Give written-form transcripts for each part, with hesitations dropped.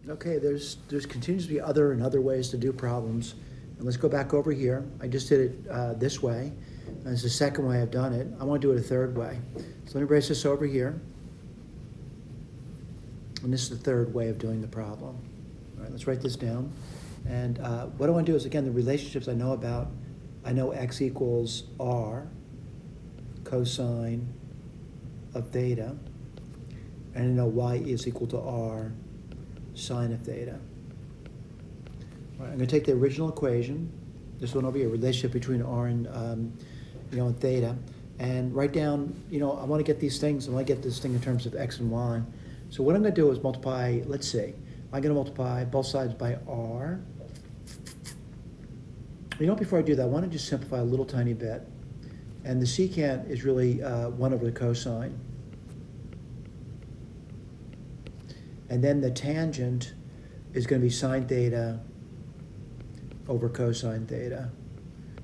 Okay, there's continues to be other ways to do problems. And let's go back over here. I just did it this way. And it's the second way I've done it. I want to do it a third way. So let me brace this over here. And this is the third way of doing the problem. All right, let's write this down. And what I want to do is, again, the relationships I know about, I know x equals r cosine of theta, and I know y is equal to r sine of theta. All right, I'm going to take the original equation, this one over here, relationship between r and and theta, and write down, I want to get these things, I want to get this thing in terms of x and y. So what I'm going to do is multiply, let's see, I'm going to multiply both sides by r. Before I do that, I want to just simplify a little tiny bit. And the secant is really 1 over the cosine. And then the tangent is going to be sine theta over cosine theta.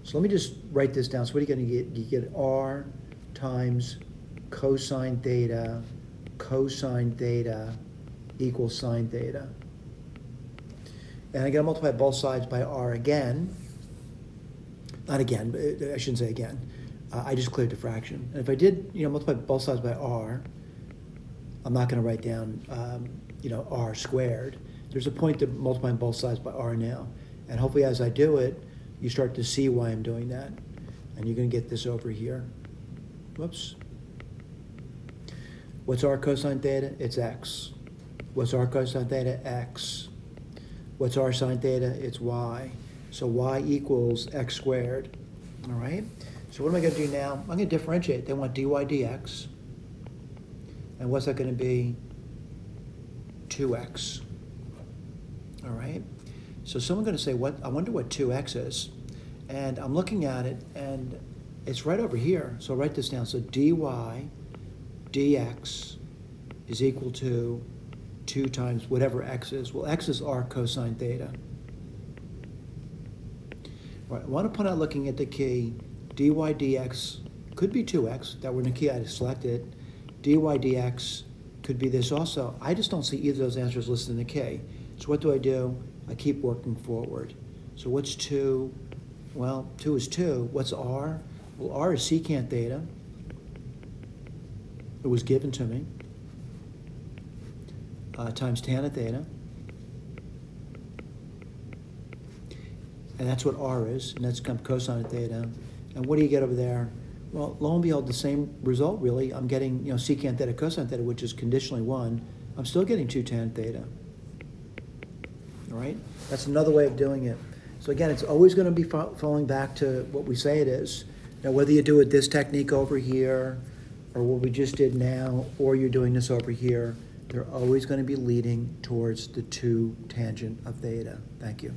So let me just write this down. So what are you going to get? You get r times cosine theta equals sine theta. And I'm going to multiply both sides by r again. Not again, but I shouldn't say again. I just cleared the fraction. And if I did, multiply both sides by r, I'm not going to write down, r squared. There's a point to multiplying both sides by r now. And hopefully as I do it, you start to see why I'm doing that. And you're going to get this over here. Whoops. What's r cosine theta? It's x. What's r cosine theta? X. What's r sine theta? It's y. So y equals x squared. All right? So what am I going to do now? I'm going to differentiate. They want dy dx. And what's that going to be? 2x. All right? So someone's going to say, I wonder what 2x is. And I'm looking at it, and it's right over here. So I'll write this down. So dy dx is equal to 2 times whatever x is. Well, x is r cosine theta. All right, I want to point out, looking at the key, dy dx could be 2x. That were in the key I selected. Dy dx could be this also. I just don't see either of those answers listed in the K. So what do? I keep working forward. So what's 2? Well, 2 is 2. What's r? Well, r is secant theta. It was given to me. Times tan of theta. And that's what r is, and that's cosine of theta. And what do you get over there? Well, lo and behold, the same result, really. I'm getting, secant theta, cosine theta, which is conditionally 1. I'm still getting 2 tan theta. All right? That's another way of doing it. So again, it's always going to be falling back to what we say it is. Now, whether you do it this technique over here, or what we just did now, or you're doing this over here, they're always going to be leading towards the 2 tangent of theta. Thank you.